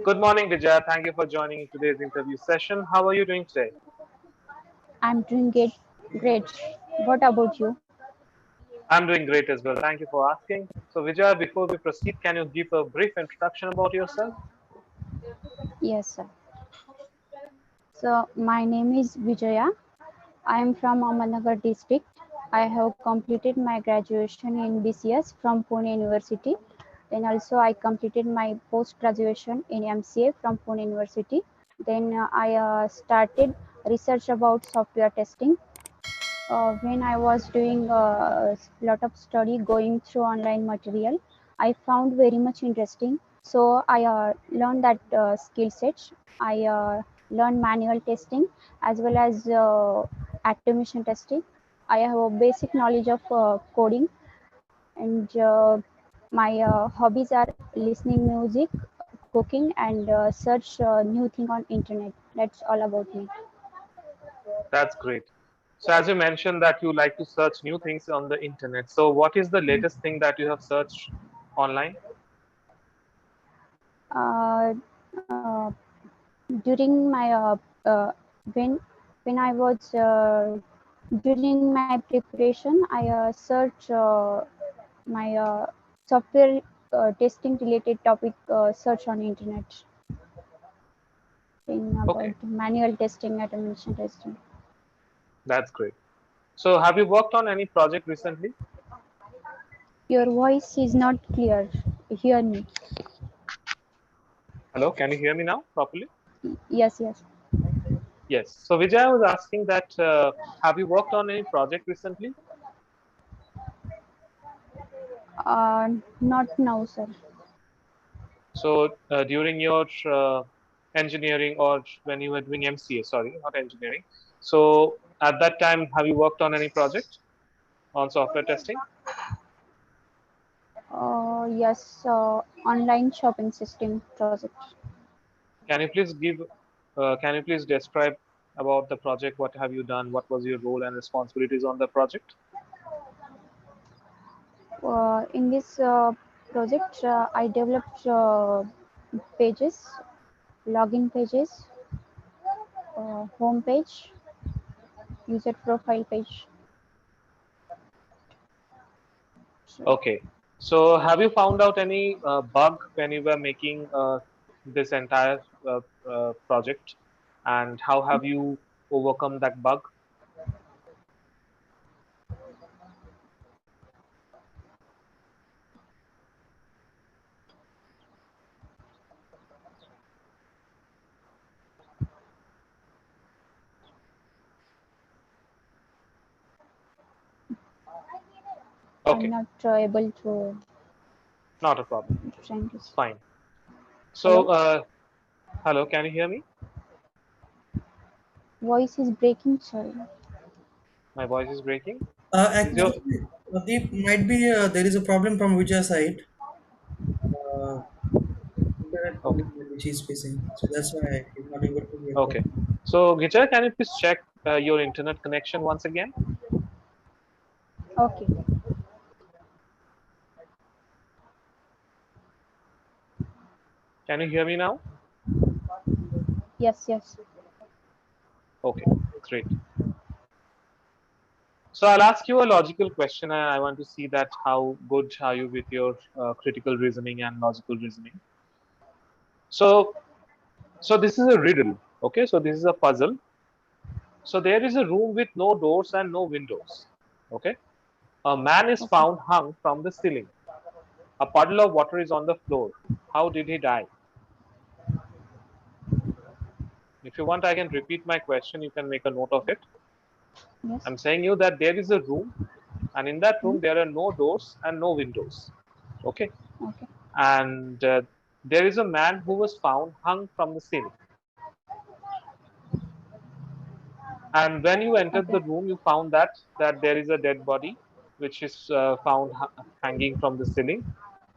Good morning, Vijaya. Thank you for joining in today's interview session. How are you doing today? I'm doing great. Great. What about you? I'm doing great as well. Thank you for asking. So, Vijaya, before we proceed, can you give a brief introduction about yourself? Yes, sir. So my name is Vijaya. I am from Ahmednagar district. I have completed my graduation in BCS from Pune University. Then also I completed my post graduation in MCA from Pune University. Then I started research about software testing. When I was doing a lot of study going through online material, I found very much interesting. So I learned that skill set. I learned manual testing as well as automation testing. I have a basic knowledge of coding, and my hobbies are listening music, cooking, and search new thing on internet. That's all about me. That's great. So, as you mentioned that you like to search new things on the internet. So, what is the latest thing that you have searched online? Uh, uh, during my uh, when when I was during my preparation, I search my software testing related topic search on internet in Okay, about manual testing, automation testing. that's great. So, have you worked on any project recently? Your voice is not clear. Hear me? Hello, can you hear me now properly? Yes, yes. Yes. So, Vijaya was asking that have you worked on any project recently? Not now, sir. So during your engineering or when you were doing MCA, sorry, not engineering. So at that time, have you worked on any project on software testing? Yes, online shopping system project. Can you please can you please describe about the project? What have you done? What was your role and responsibilities on the project? In this project, I developed pages, login pages, home page, user profile page. So, Okay. So have you found out any bug when you were making this entire project, and how have you overcome that bug? I'm Okay, not able to not a problem. understand this. Fine. So, Hello, hello, can you hear me? voice is breaking. Sorry. My voice is breaking. Is your Actually, Deep, might be there is a problem from Vijay side. Internet okay? problem which he's facing. So that's why he's not able to hear Okay. properly. So, Gicha, can you please check your internet connection once again? Okay. Can you hear me now? Yes, yes. Okay, great. So, I'll ask you a logical question, and I want to see that how good are you with your critical reasoning and logical reasoning. So, so this is a riddle. Okay, so this is a puzzle. So there is a room with no doors and no windows. Okay, a man is Okay. found hung from the ceiling. A puddle of water is on the floor. How did he die? If you want, I can repeat my question. You can make a note of it. Yes. I'm saying you that there is a room, and in that Hmm? room there are no doors and no windows. Okay, Okay. and there is a man who was found hung from the ceiling. And when you entered Okay. the room, you found that there is a dead body, which is found hanging from the ceiling,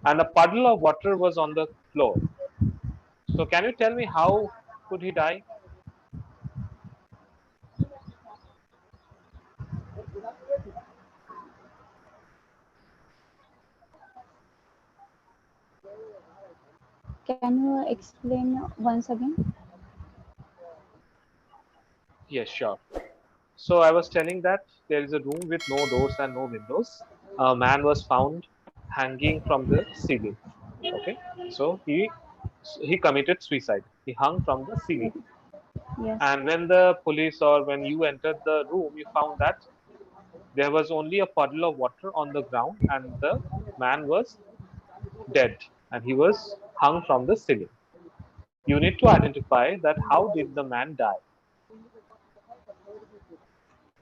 and a puddle of water was on the floor. So, can you tell me how could he die? Can you explain once again? Yes, sure. So I was telling that there is a room with no doors and no windows. A man was found hanging from the ceiling. Okay, so he committed suicide. He hung from the ceiling. Yes. And when the police or when you entered the room, you found that there was only a puddle of water on the ground, and the man was dead, and he was hung from the ceiling. You need to identify that how did the man die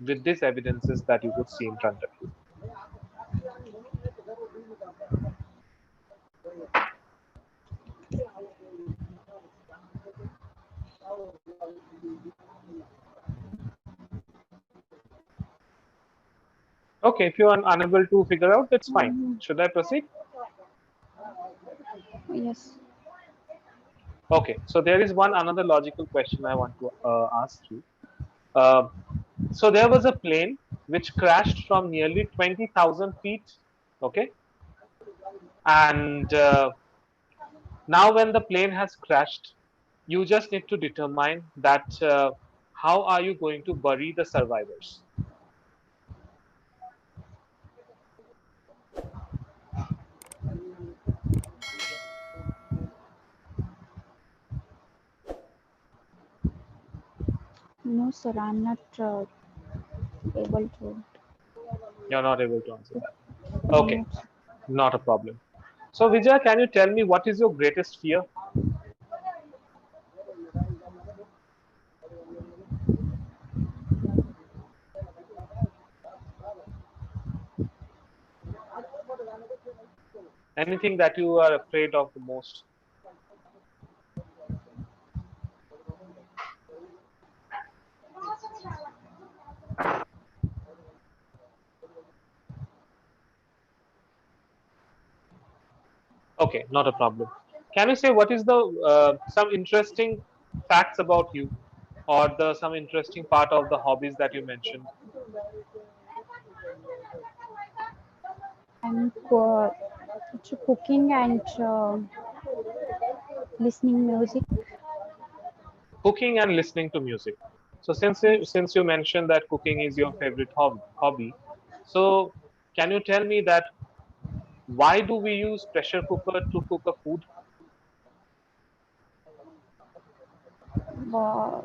with these evidences that you could see in front of you. Okay, if you are unable to figure out, that's fine. Should I proceed? Yes. Okay, so there is one another logical question I want to ask you. Uh, so there was a plane which crashed from nearly 20,000 feet. Okay, and now when the plane has crashed, you just need to determine that how are you going to bury the survivors. No, sir, I'm not able to. You're not able to answer that. Okay, Not. not a problem. So Vijay, can you tell me what is your greatest fear? Anything that you are afraid of the most? Okay, not a problem. Can you say what is the some interesting facts about you, or the some interesting part of the hobbies that you mentioned? I'm cooking and listening music. Cooking and listening to music. So Yes. since you mentioned that cooking is your favorite hobby, so can you tell me that why do we use pressure cooker to cook a food? Uh,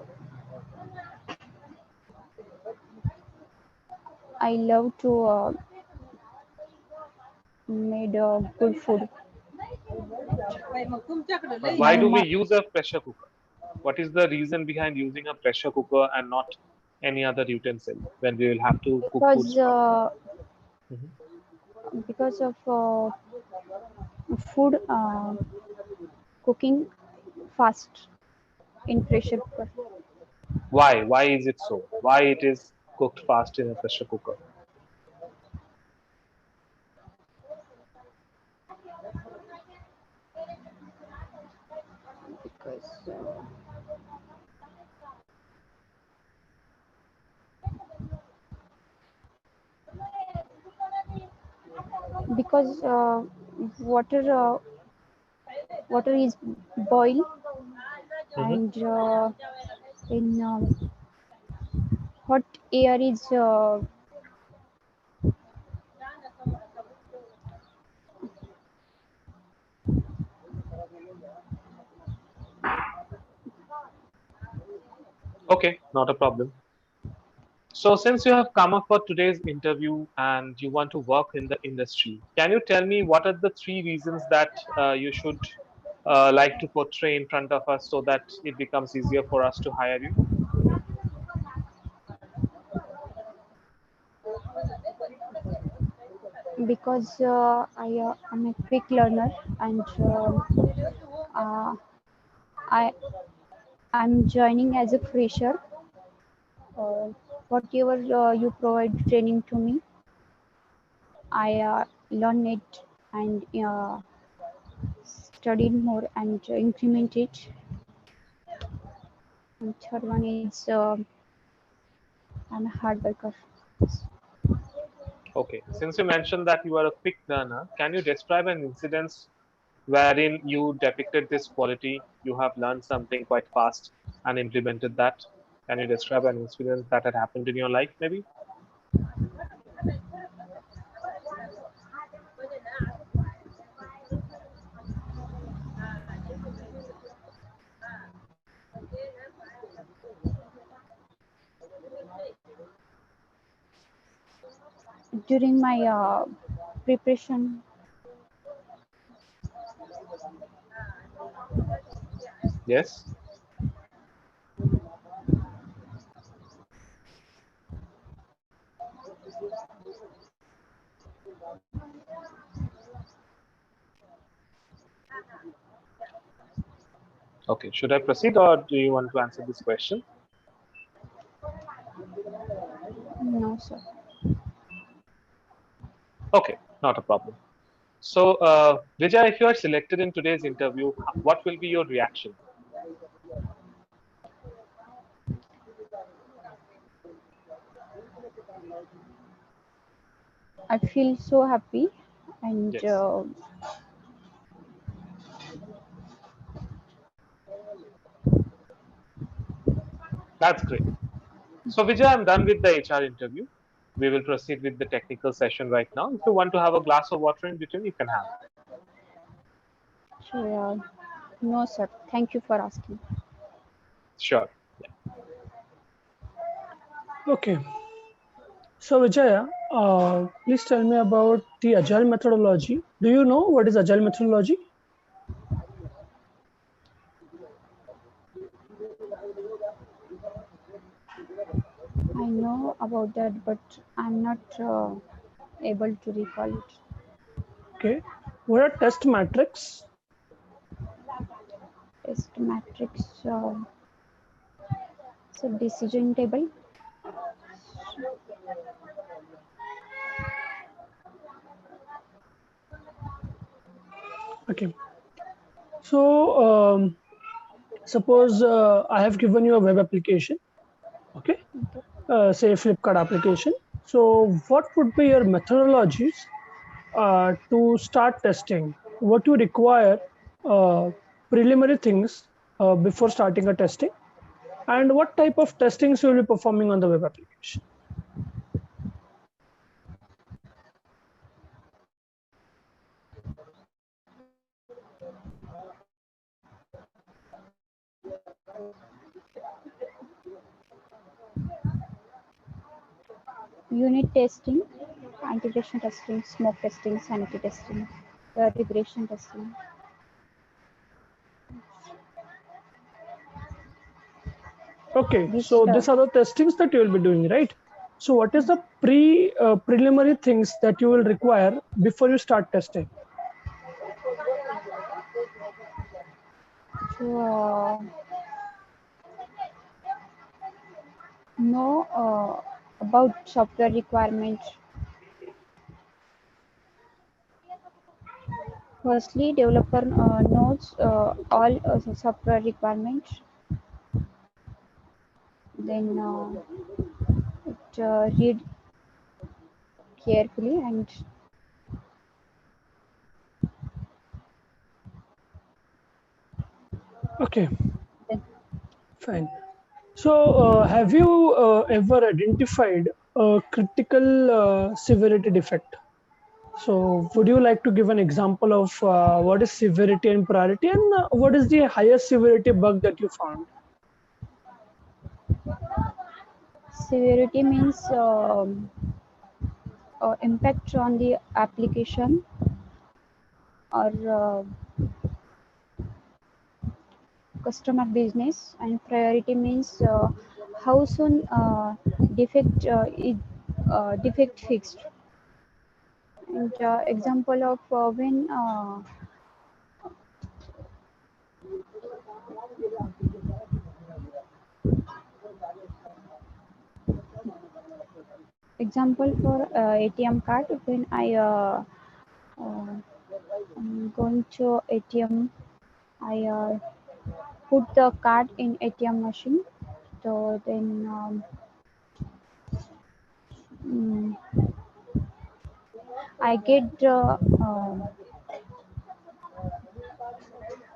I love to made good food. But why My do we mom, use a pressure cooker? What is the reason behind using a pressure cooker and not any other utensil when we will have to cook foods because from? uh, Mhm. because of food cooking fast in pressure cooker. Why? Why is it so? Why it is cooked fast in a pressure cooker? Because because water water is boil Mhm. and in hot air is Okay, not a problem. So, since you have come up for today's interview and you want to work in the industry, can you tell me what are the three reasons that you should like to portray in front of us so that it becomes easier for us to hire you? because I am a quick learner and uh, I I'm joining as a fresher. Uh, Whatever you provide training to me, I learn it and studied more and increment it. And third one is I'm a hard worker. Okay, since you mentioned that you are a quick learner, can you describe an incident wherein you depicted this quality, you have learned something quite fast and implemented that. Can you describe an experience that had happened in your life, maybe? During my preparation, Yes. Okay. Should I proceed, or do you want to answer this question? no, sir. Okay, not a problem. So, Vijay, if you are selected in today's interview, what will be your reaction? I feel so happy, and Yes, that's great. So, Vijay, I'm done with the HR interview. We will proceed with the technical session right now. If you want to have a glass of water in between, you can have. so, no, sir. Thank you for asking. Sure. Okay. So Vijaya, please tell me about the Agile methodology. Do you know what is Agile methodology? I know about that, but I'm not able to recall it. Okay. What are test metrics? Test matrix, so decision table. Okay. So suppose I have given you a web application. Okay. Say Flipkart application. So what would be your methodologies to start testing? What you require preliminary things before starting a testing, and what type of testings you will be performing on the web application? Unit testing, integration testing, smoke testing, sanity testing, regression testing. Okay, This so these are the testings that you will be doing, right? So what is the preliminary things that you will require before you start testing? so, know about software requirements. Firstly, developer knows all software requirements. Then it read carefully and Okay, then fine. So have you ever identified a critical severity defect? So would you like to give an example of what is severity and priority, and what is the highest severity bug that you found? severity means impact on the application or customer business, and priority means how soon defect fixed. And example of when example for ATM card, when I'm going to ATM, I put the card in ATM machine. So then mm, I get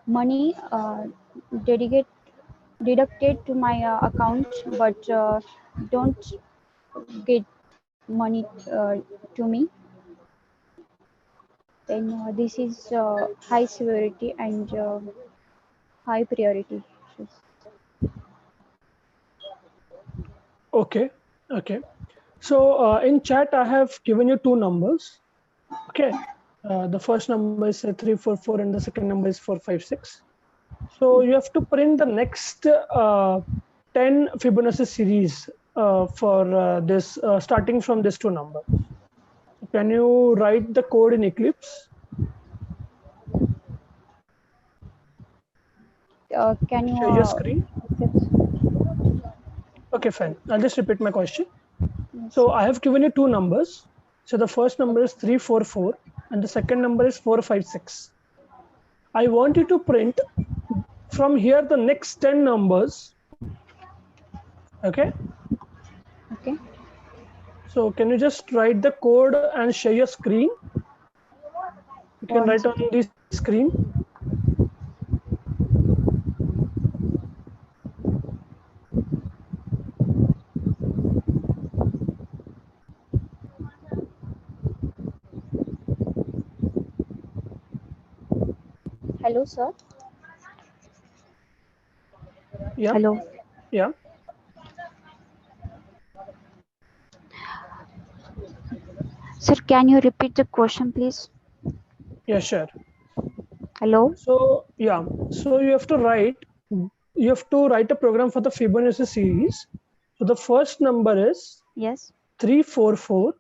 money dedicate deducted to my account, but don't get money to me, then this is high severity and high priority. Okay. Okay. So in chat, I have given you two numbers. Okay. The first number is 344 and the second number is 456. So you have to print the next 10 Fibonacci series for this starting from these two numbers. Can you write the code in Eclipse? Can you Share your screen. accept? Okay, fine. I'll just repeat my question. Yes. So I have given you two numbers. So the first number is 344 and the second number is 456. I want you to print from here the next 10 numbers. Okay. Okay. So can you just write the code and share your screen? You can One write on second. the screen. Hello, sir. Yeah. Hello. Yeah. Sir, can you repeat the question, please? Yeah, sure. Hello. So yeah, so you have to write a program for the Fibonacci series. So the first number is Yes. 344.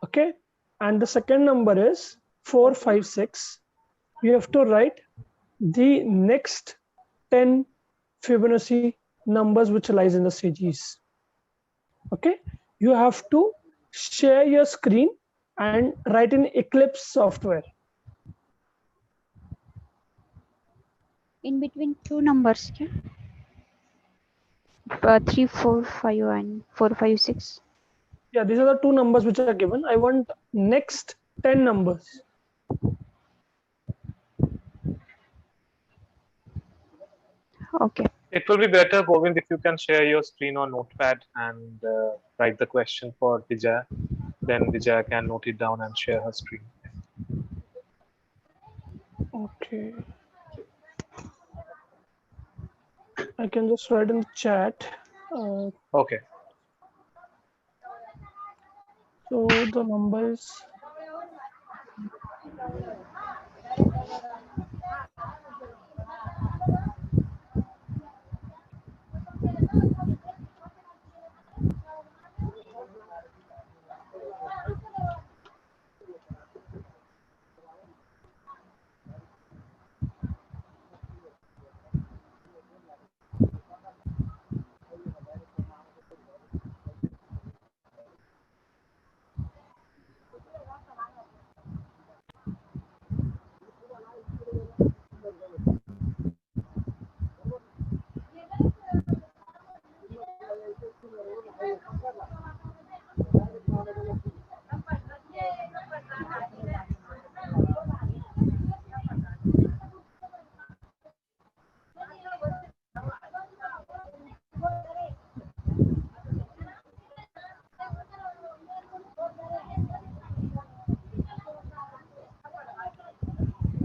Okay, and the second number is 456. You have to write the next 10 Fibonacci numbers which lies in the series. Okay, you have to share your screen and write in Eclipse software. In between two numbers, 3, 4, 5, and 456. Yeah, these are the two numbers which are given. I want next 10 numbers. Okay. It will be better, Govind, if you can share your screen on Notepad and write the question for Vijay. Then Vijay can note it down and share her screen. Okay. I can just write in the chat. Okay. So the number is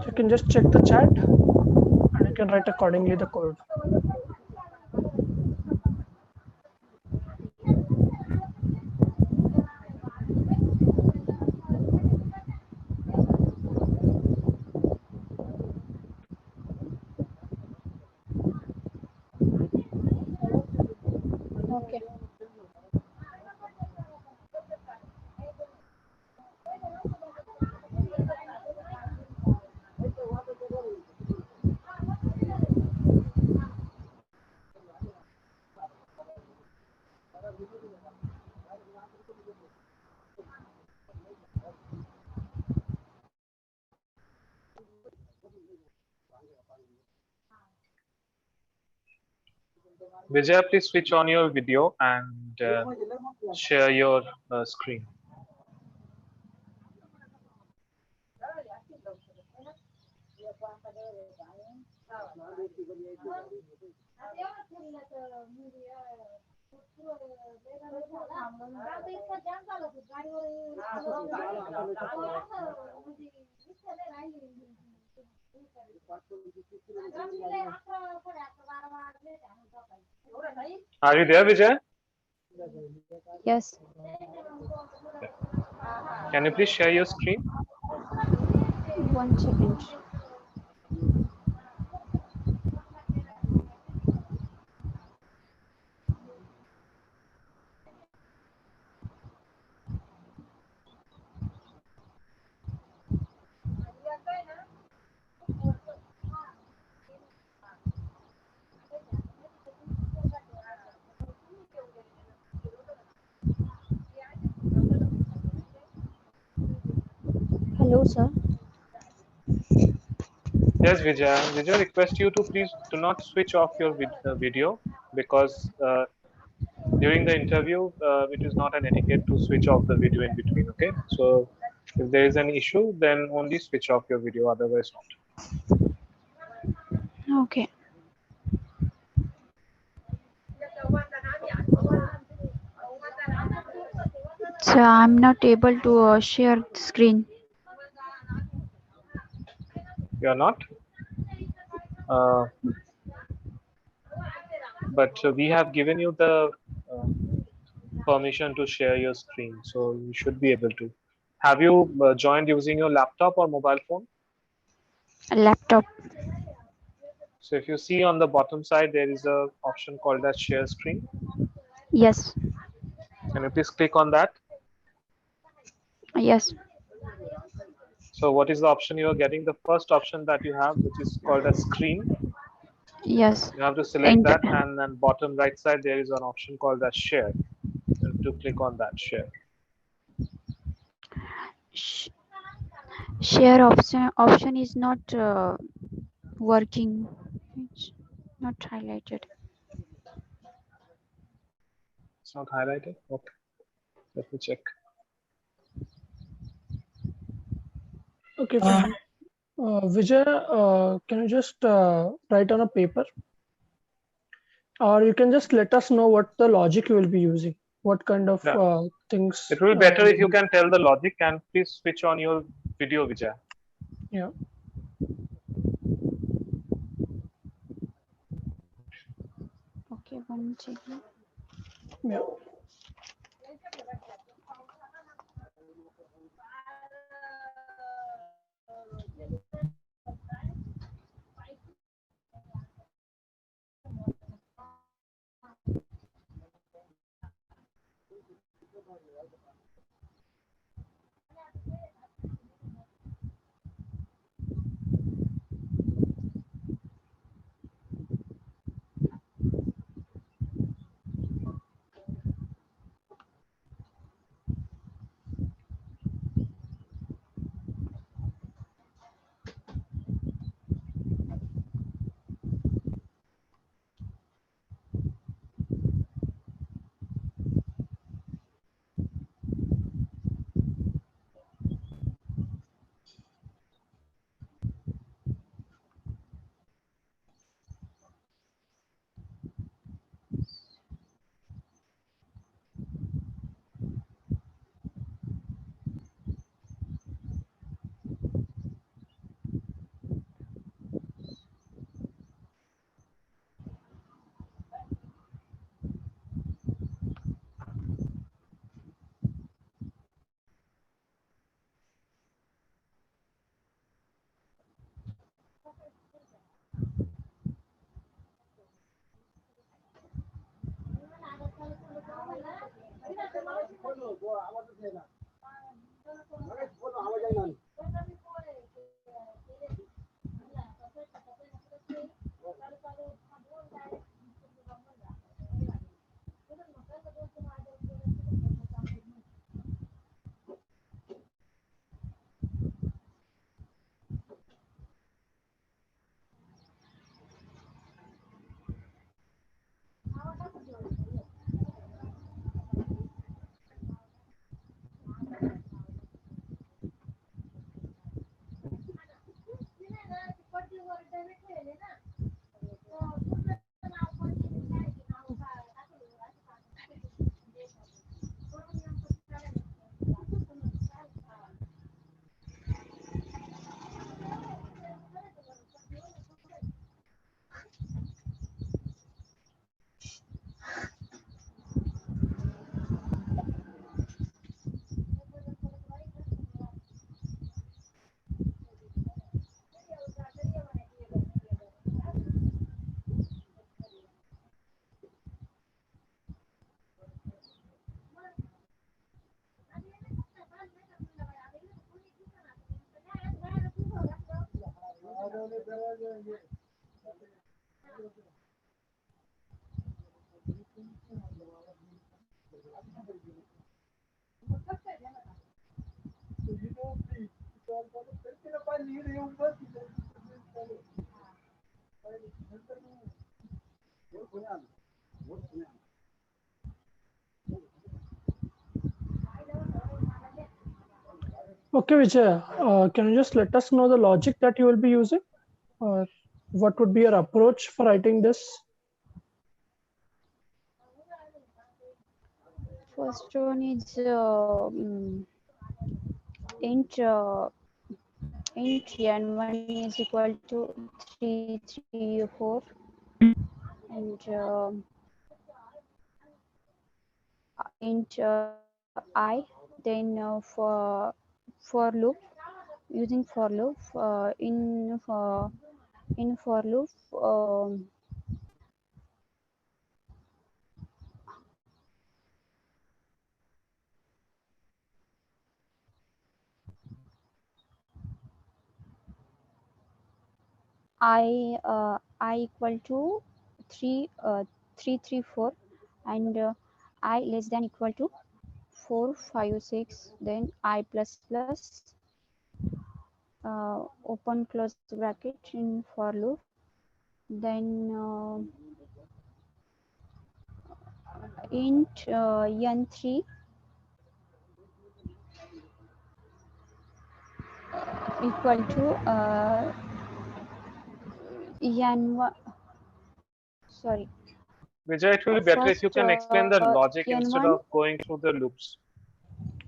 you can just check the chat and you can write accordingly the code. Okay. Vijay, please switch on your video and share your screen. Are you there, Vijay? Yes. Can you please share your screen? 1 second. Hello, sir. Yes, Vijay. Vijay, request you to please do not switch off your video, because during the interview, it is not an etiquette to switch off the video in between. Okay, so if there is an issue, then only switch off your video, otherwise not. Okay. So I'm not able to share the screen. You are not. But we have given you the permission to share your screen, so you should be able to. Have you joined using your laptop or mobile phone? A laptop. So if you see on the bottom side, there is a option called as share screen. Yes. Can you please click on that? Yes. So what is the option you are getting? The first option that you have, which is called as screen. Yes. You have to select And that, and then bottom right side, there is an option called as share. You have to click on that, share. share option is not working. It's not highlighted. It's not highlighted? Okay. Let me check. Okay, fine. Vijay, can you just write on a paper? Or you can just let us know what the logic you will be using. What kind of things. It will be better if you can tell the logic, and please switch on your video, Vijay. Yeah. Okay, 1 second. Yeah. Okay, Vijay, can you just let us know the logic that you will be using, or what would be your approach for writing this? First one is int int n1 is equal to 334 and int I, then for loop, using for loop in for loop I equal to 334 and I less than equal to 456, then I plus plus open close bracket in for loop, then int n3 equal to n1, sorry, Vijay, it will be better if first you can explain the logic instead n1, of going through the loops.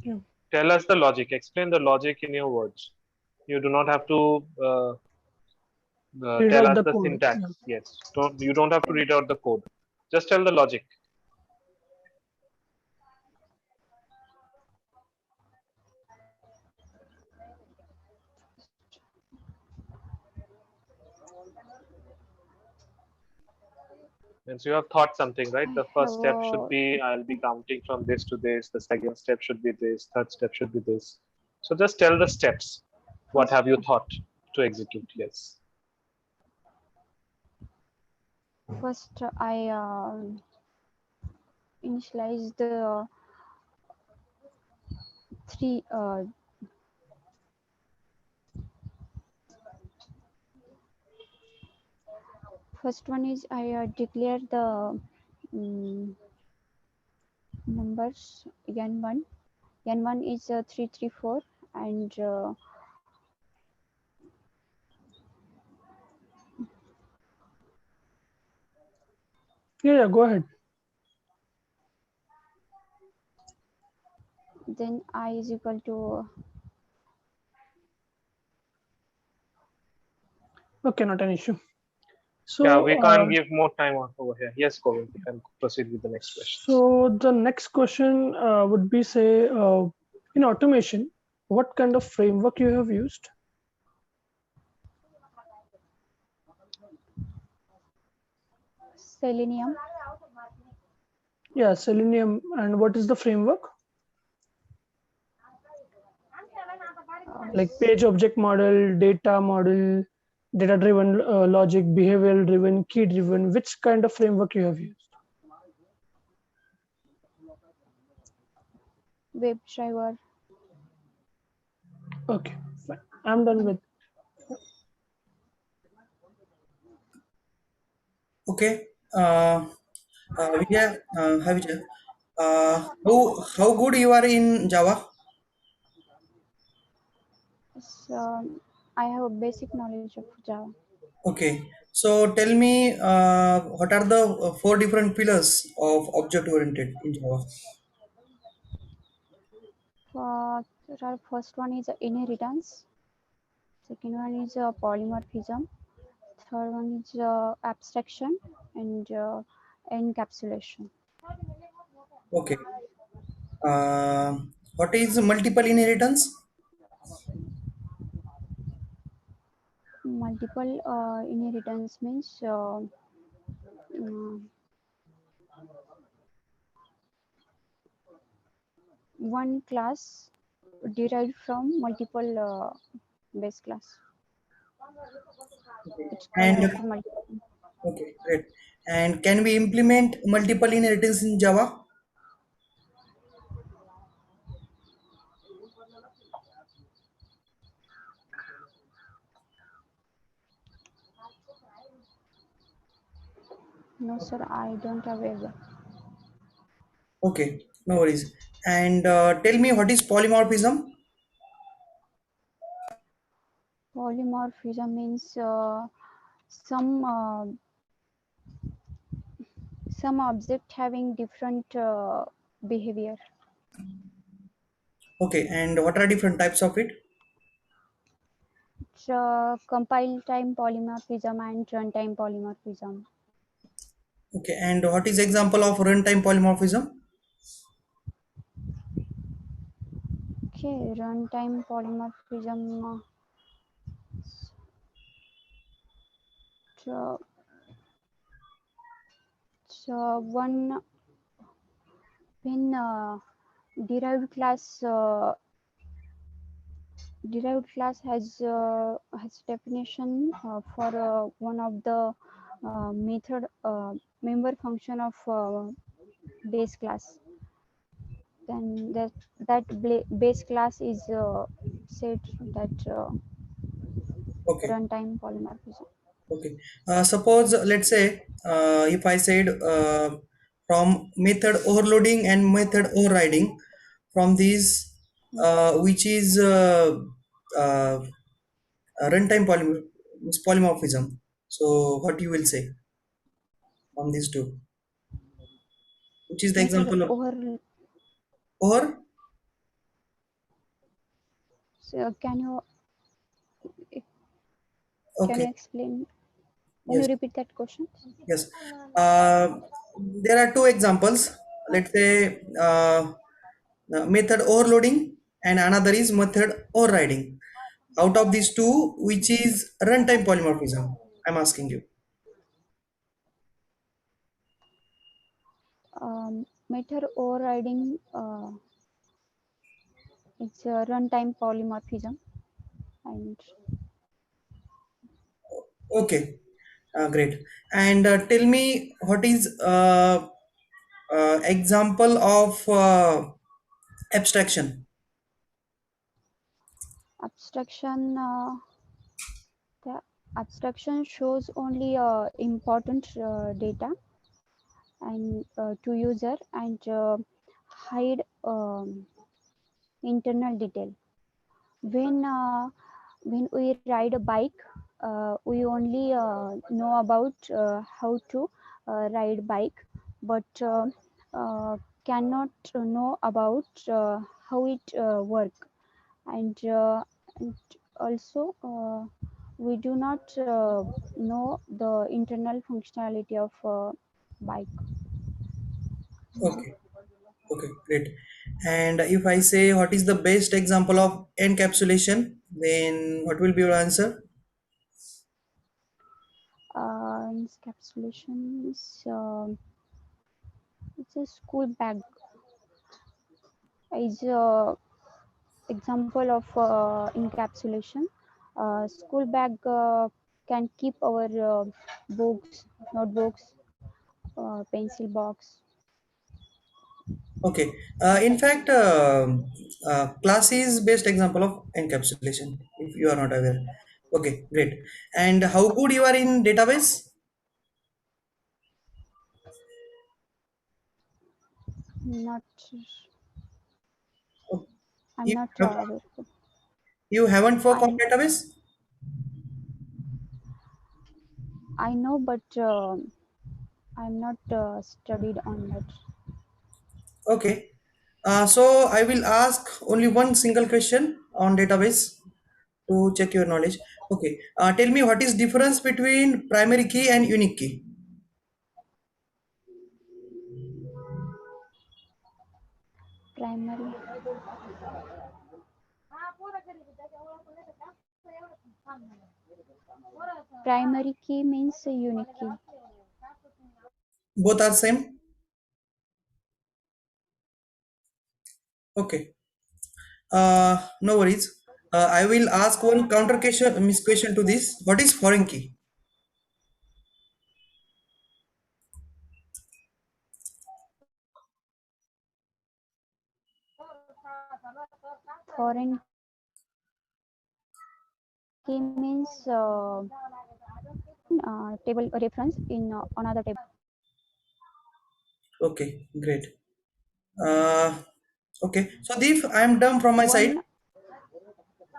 Yeah. Tell us the logic. Explain the logic in your words. You do not have to Read tell out us the the code. syntax. Yeah. Yes. You don't have to read out the code. Just tell the logic. And so you have thought something, right? I The have first step should be I'll be counting from this to this. The second step should be this. Third step should be this. So just tell the steps. What first have you thought to execute? Yes. first I initialize the three first one is I declare the numbers n1 is 334 and Yeah, go ahead. then I is equal to Okay, not an issue. Yeah, So, we can't give more time over here. Yes, Govind, you can proceed with the next questions. so the next question would be, say, in automation, what kind of framework you have used? Selenium. Yeah, Selenium. And what is the framework? Like page object model, data driven logic, behavioral driven, key driven. Which kind of framework you have used? WebDriver. Okay, fine. I'm done with. Okay. Vijay, hi Vijay. How good you are in Java? So I have a basic knowledge of Java. Okay. So tell me, what are the four different pillars of object oriented in Java? First one is inheritance. Second one is polymorphism. Third one is abstraction and encapsulation. Okay. What is multiple inheritance? Multiple inheritance means one class derived from multiple base class. Okay. It's And convert to multiple. okay, great. And can we implement multiple inheritance in Java? No, sir, I don't aware. Okay, no worries. And tell me what is polymorphism? Polymorphism means some some object having different behavior. Okay, and what are different types of it? It's compile time polymorphism and runtime polymorphism. Okay, and what is example of runtime polymorphism? Okay, runtime polymorphism. So, one when derived class has definition for one of the method member function of base class, then base class is said that Okay, runtime polymorphism. okay. Suppose let's say if I said from method overloading and method overriding, from these which is uh, runtime polymorphism. So what you will say from these two? Which is the Method example of over. or So can okay, you explain? Can you yes, repeat that question? yes. Uh, there are two examples. Let's say method overloading and another is method overriding. Out of these two, which is runtime polymorphism? I'm asking you. Method overriding it's a runtime polymorphism, and Okay, great. And tell me what is example of abstraction? abstraction. The abstraction shows only important data and to user and hide internal detail. When we ride a bike, we only know about how to ride bike, but uh, cannot know about how it work, and also we do not know the internal functionality of bike. Okay, okay, great. And if I say what is the best example of encapsulation, then what will be your answer? Encapsulation is it's a school bag is example of encapsulation. School bag can keep our books, notebooks, pencil box. Okay. In fact, class is best example of encapsulation. If you are not aware. Okay, great. And how good you are in database? Not, Oh, I'm You not have, aware. you haven't worked on I database? I know, but I'm not studied on that. Okay. So I will ask only one single question on database to check your knowledge. Okay. Tell me what is difference between primary key and unique key? Primary primary key means a unique key. Both are same. Okay. No worries. I will ask one counter question, question to this. What is foreign key? Foreign key means table reference in another table. Okay, great. Okay, so Deep, I am done from my side. One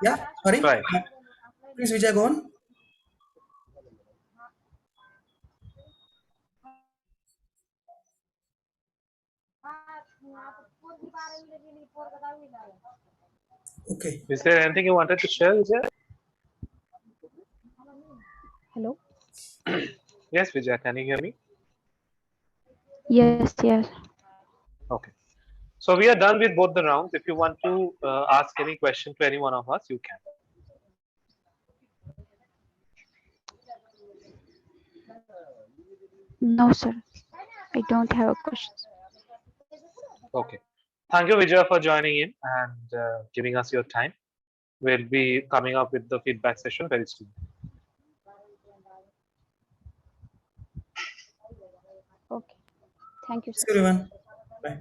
Yeah, sorry. Right. Please, Vijay, go on. Okay. Is there anything you wanted to share, Vijay? hello. Yes, Vijay, can you hear me? Yes, yes. Okay. So we are done with both the rounds. If you want to ask any question to any one of us, you can. No, sir. I don't have a question. Okay. Thank you, Vijay, for joining in and giving us your time. We'll be coming up with the feedback session very soon. Okay. Thank you, Thanks, sir. everyone. Bye.